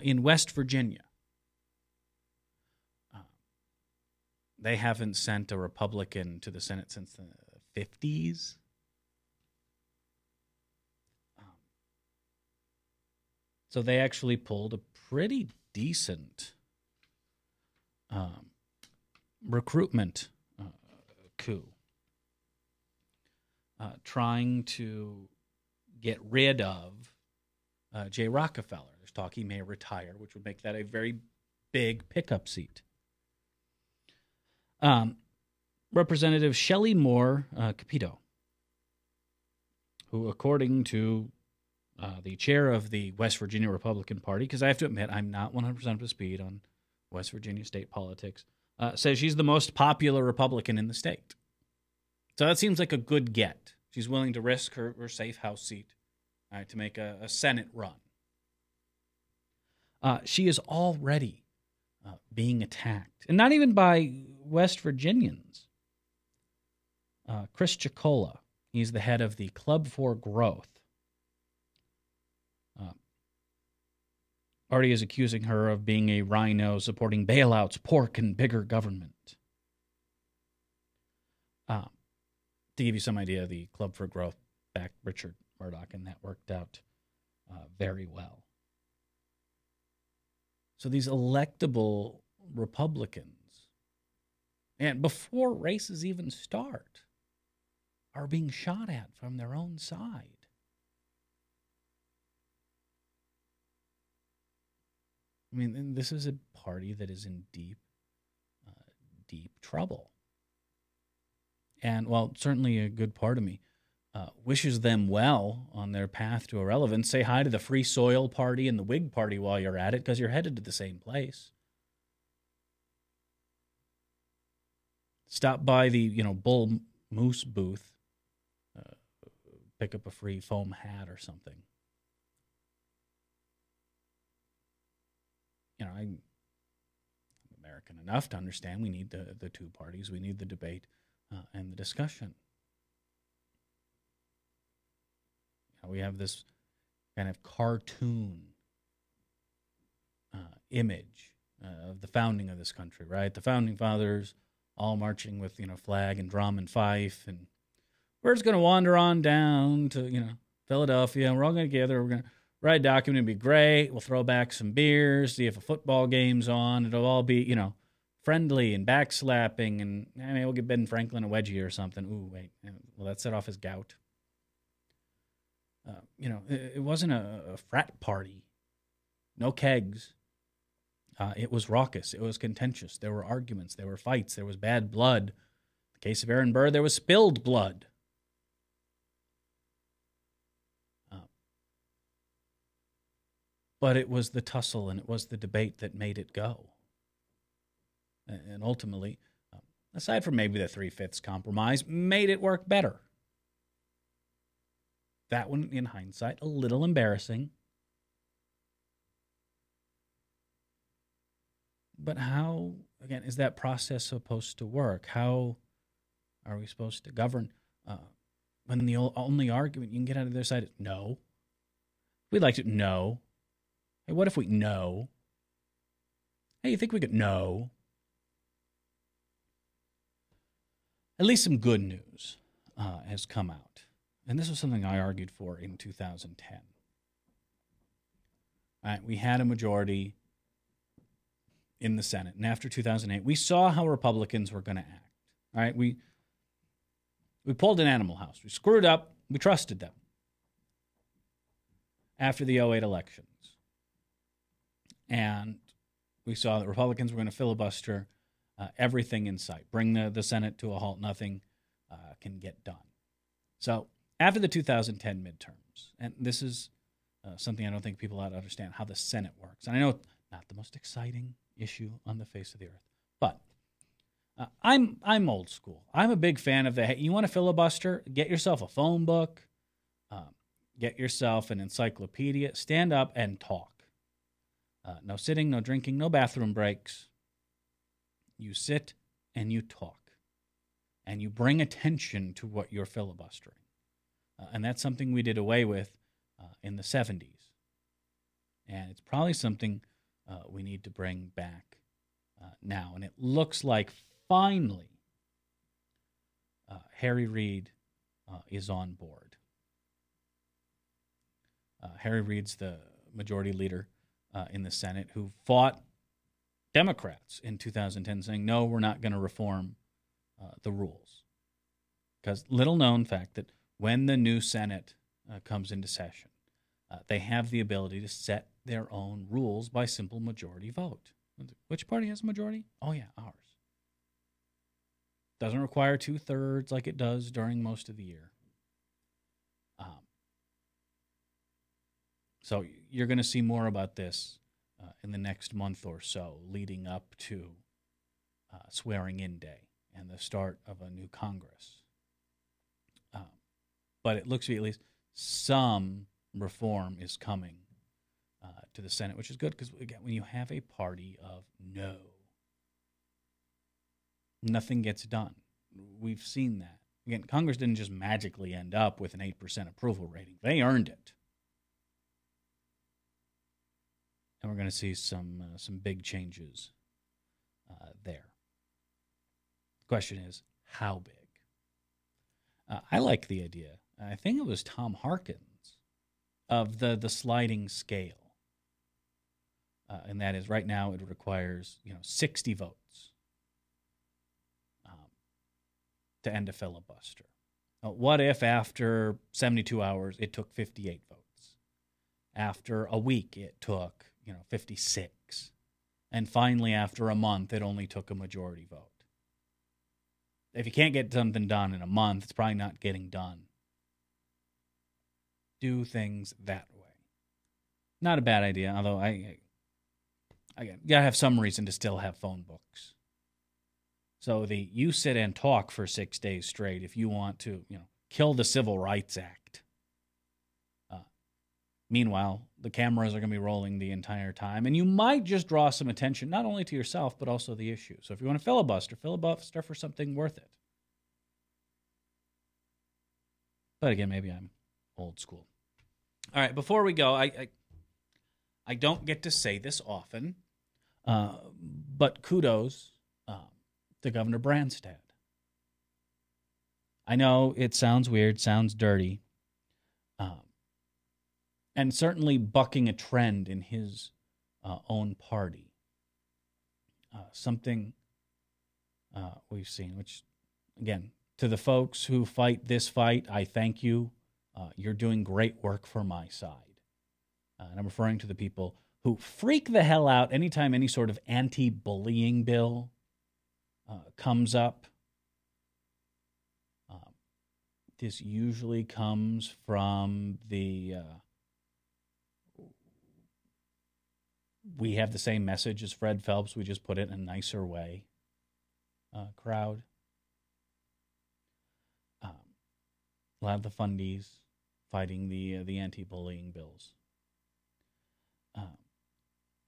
in West Virginia. They haven't sent a Republican to the Senate since the 50s. So they actually pulled a pretty decent recruitment coup, trying to get rid of Jay Rockefeller. There's talk he may retire, which would make that a very big pickup seat. Representative Shelley Moore Capito, who, according to the chair of the West Virginia Republican Party, because I have to admit I'm not 100% up to speed on West Virginia state politics, says she's the most popular Republican in the state. So that seems like a good get. She's willing to risk her safe House seat to make a Senate run. She is already being attacked, and not even by West Virginians. Chris Chicola, he's the head of the Club for Growth, already is accusing her of being a rhino supporting bailouts, pork, and bigger government. To give you some idea, the Club for Growth backed Richard Murdoch, and that worked out very well. So these electable Republicans, and before races even start, are being shot at from their own side. I mean, this is a party that is in deep trouble. And while certainly a good part of me wishes them well on their path to irrelevance, say hi to the Free Soil Party and the Whig Party while you're at it, because you're headed to the same place. Stop by the Bull Moose booth, pick up a free foam hat or something. I'm American enough to understand we need the two parties. We need the debate and the discussion. We have this kind of cartoon image of the founding of this country, right? The founding fathers all marching with, flag and drum and fife, and we're just going to wander on down to, Philadelphia, and we're all going to get together. We're going to write a document. It'll be great. We'll throw back some beers, see if a football game's on. It'll all be, friendly and backslapping, and we'll give Ben Franklin a wedgie or something. Ooh, wait. Will that set off his gout? It wasn't a frat party. No kegs. It was raucous. It was contentious. There were arguments. There were fights. There was bad blood. In the case of Aaron Burr, there was spilled blood. But it was the tussle and it was the debate that made it go. And ultimately, aside from maybe the 3/5 compromise, made it work better. That one, in hindsight, a little embarrassing. But how, again, is that process supposed to work? How are we supposed to govern when the only argument you can get out of their side is no? We'd like to no. Hey, what if we no? Hey, you think we could no? At least some good news has come out. And this was something I argued for in 2010. All right, we had a majority in the Senate. And after 2008, we saw how Republicans were going to act. All right, we pulled an Animal House. We screwed up. We trusted them. After the 2008 elections. And we saw that Republicans were going to filibuster everything in sight, bring the Senate to a halt. Nothing can get done. So after the 2010 midterms, and this is something I don't think people ought to understand, how the Senate works. And I know it's not the most exciting issue on the face of the earth, but I'm old school. I'm a big fan of you want to filibuster, get yourself a phone book, get yourself an encyclopedia, stand up and talk. No sitting, no drinking, no bathroom breaks. You sit and you talk. And you bring attention to what you're filibustering. And that's something we did away with in the 70s. And it's probably something we need to bring back now. And it looks like finally Harry Reid is on board. Harry Reid's the majority leader in the Senate who fought Democrats in 2010 saying, no, we're not going to reform the rules. Because little known fact that when the new Senate comes into session, they have the ability to set their own rules by simple majority vote. Which party has a majority? Oh, yeah, ours. Doesn't require 2/3 like it does during most of the year. So you're going to see more about this in the next month or so, leading up to swearing-in day and the start of a new Congress. But it looks to be at least some reform is coming to the Senate, which is good because, again, when you have a party of no, nothing gets done. We've seen that. Again, Congress didn't just magically end up with an 8% approval rating. They earned it. And we're going to see some big changes there. The question is, how big? I like the idea. I think it was Tom Harkins of the sliding scale. And that is, right now it requires 60 votes to end a filibuster. What if after 72 hours it took 58 votes? After a week it took 56. And finally, after a month, it only took a majority vote. If you can't get something done in a month, it's probably not getting done. Do things that way. Not a bad idea, although I gotta have some reason to still have phone books. So you sit and talk for 6 days straight if you want to, kill the Civil Rights Act. Meanwhile, the cameras are going to be rolling the entire time, and you might just draw some attention, not only to yourself, but also the issue. So if you want to filibuster for something worth it. But again, maybe I'm old school. All right, before we go, I don't get to say this often, but kudos to Governor Branstad. I know it sounds weird, sounds dirty, and certainly bucking a trend in his own party. Something we've seen, which, again, to the folks who fight this fight, I thank you. You're doing great work for my side. And I'm referring to the people who freak the hell out anytime any sort of anti-bullying bill comes up. This usually comes from the we have the same message as Fred Phelps, we just put it in a nicer way crowd. A lot of the fundies fighting the anti-bullying bills.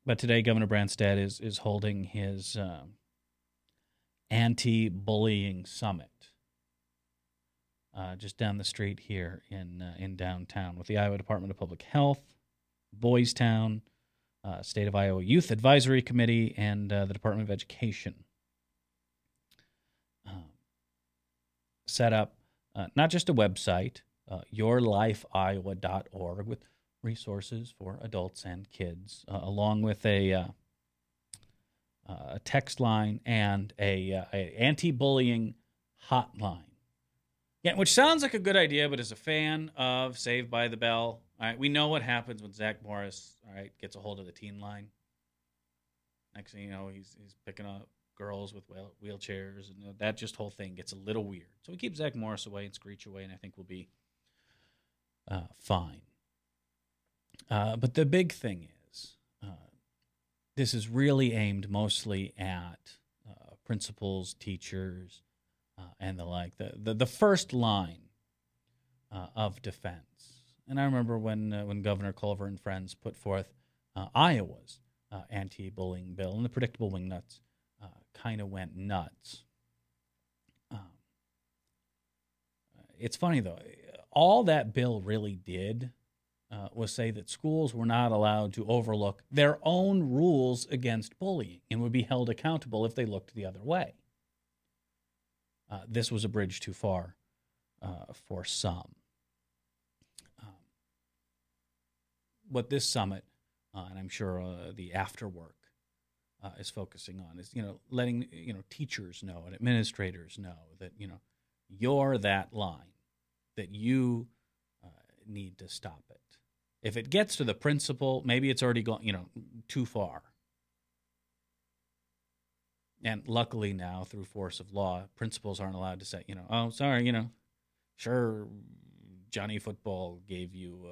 But today, Governor Branstad is holding his anti-bullying summit just down the street here in downtown with the Iowa Department of Public Health, Boys Town, State of Iowa Youth Advisory Committee, and the Department of Education. Set up not just a website, yourlifeiowa.org, with resources for adults and kids, along with a text line and a anti-bullying hotline. Yeah, which sounds like a good idea, but as a fan of Saved by the Bell, all right, we know what happens when Zach Morris, all right, gets a hold of the teen line. Next thing you know, he's picking up girls with wheelchairs, and that just whole thing gets a little weird. So we keep Zach Morris away and Screech away, and I think we'll be fine. But the big thing is, this is really aimed mostly at principals, teachers, and the like. The first line of defense. And I remember when Governor Culver and friends put forth Iowa's anti-bullying bill, and the predictable wingnuts kind of went nuts. It's funny, though. All that bill really did was say that schools were not allowed to overlook their own rules against bullying and would be held accountable if they looked the other way. This was a bridge too far for some. What this summit, and I'm sure the afterwork is focusing on, is letting teachers know and administrators know that you're that line, that you need to stop it. If it gets to the principal, maybe it's already gone too far. And luckily now, through force of law, principals aren't allowed to say, oh, sorry, sure, Johnny Football gave you,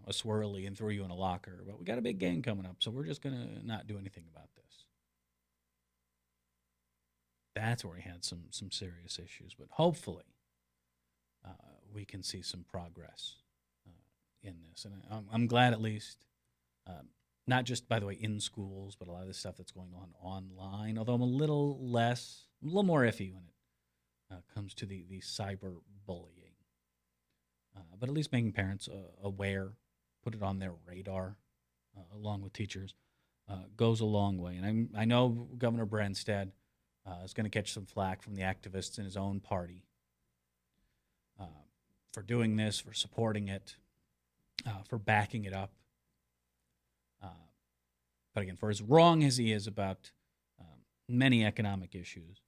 a swirly and threw you in a locker, but we got a big game coming up, so we're just going to not do anything about this. That's where we had some serious issues, but hopefully we can see some progress in this. And I'm glad at least, not just, by the way, in schools, but a lot of the stuff that's going on online, although I'm a little more iffy when it comes to the cyber bullying. But at least making parents aware, put it on their radar, along with teachers, goes a long way. And I know Governor Branstad is going to catch some flack from the activists in his own party for doing this, for supporting it, for backing it up. But again, for as wrong as he is about many economic issues,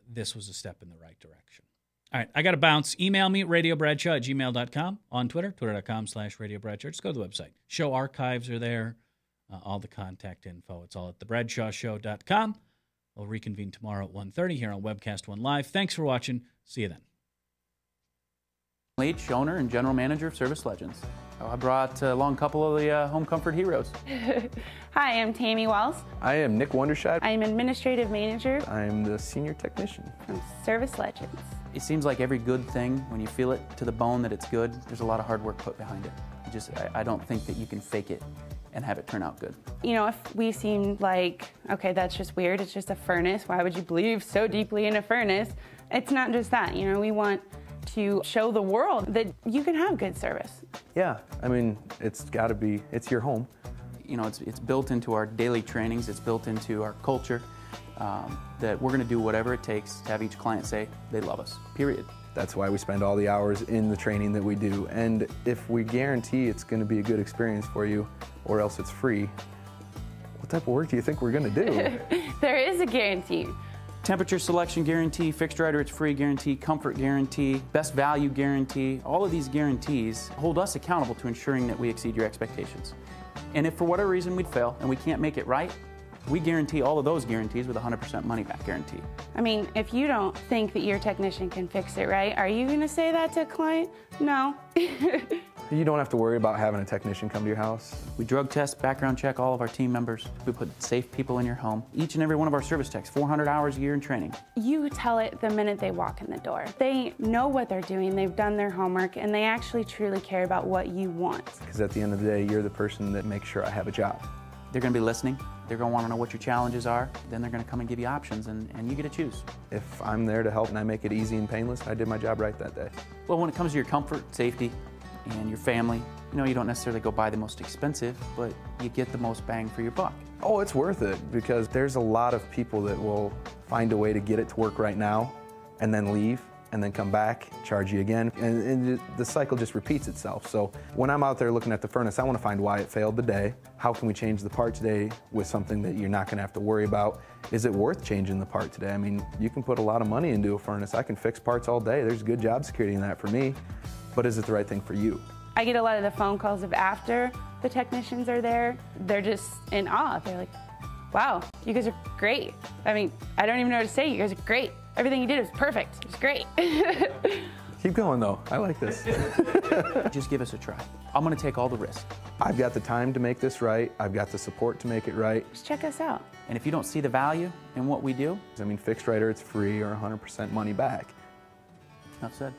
this was a step in the right direction. All right, I got to bounce. Email me, radiobradshaw@gmail.com, on Twitter, twitter.com/radiobradshaw. Just go to the website. Show archives are there, all the contact info. It's all at thebradshawshow.com. We'll reconvene tomorrow at 1:30 here on Webcast One Live. Thanks for watching. See you then. Leach, owner and general manager of Service Legends. I brought along a couple of the home comfort heroes. Hi, I'm Tammy Wells. I am Nick Wondershide. I am administrative manager. I am the senior technician from Service Legends. It seems like every good thing, when you feel it to the bone that it's good, there's a lot of hard work put behind it. I don't think that you can fake it and have it turn out good. You know, if we seem like, okay, that's just weird, it's just a furnace, why would you believe so deeply in a furnace? It's not just that, you know, we want to show the world that you can have good service. Yeah, I mean, it's got to be, it's your home. You know, it's built into our daily trainings, it's built into our culture, that we're going to do whatever it takes to have each client say they love us, period. That's why we spend all the hours in the training that we do. And if we guarantee it's going to be a good experience for you, or else it's free, what type of work do you think we're going to do? There is a guarantee. Temperature selection guarantee, fixed right or it's free guarantee, comfort guarantee, best value guarantee. All of these guarantees hold us accountable to ensuring that we exceed your expectations. And if for whatever reason we'd fail and we can't make it right, we guarantee all of those guarantees with a 100% money-back guarantee. I mean, if you don't think that your technician can fix it right, are you going to say that to a client? No. You don't have to worry about having a technician come to your house. We drug test, background check all of our team members. We put safe people in your home. Each and every one of our service techs, 400 hours a year in training. You tell it the minute they walk in the door. They know what they're doing, they've done their homework, and they actually truly care about what you want. Because at the end of the day, you're the person that makes sure I have a job. They're going to be listening. They're going to want to know what your challenges are. Then they're going to come and give you options, and you get to choose. If I'm there to help and I make it easy and painless, I did my job right that day. Well, when it comes to your comfort, safety, and your family, you know, you don't necessarily go buy the most expensive, but you get the most bang for your buck. Oh, it's worth it, because there's a lot of people that will find a way to get it to work right now and then leave and then come back, charge you again, and the cycle just repeats itself. So when I'm out there looking at the furnace, I want to find why it failed today. How can we change the part today with something that you're not going to have to worry about? Is it worth changing the part today? I mean, you can put a lot of money into a furnace. I can fix parts all day. There's good job security in that for me. But is it the right thing for you? I get a lot of the phone calls of after the technicians are there. They're just in awe. They're like, wow, you guys are great. I mean, I don't even know what to say. You guys are great. Everything you did was perfect. It was great. Keep going, though. I like this. Just give us a try. I'm going to take all the risk. I've got the time to make this right. I've got the support to make it right. Just check us out. And if you don't see the value in what we do, I mean, fixed right or it's free or 100% money back. Enough said.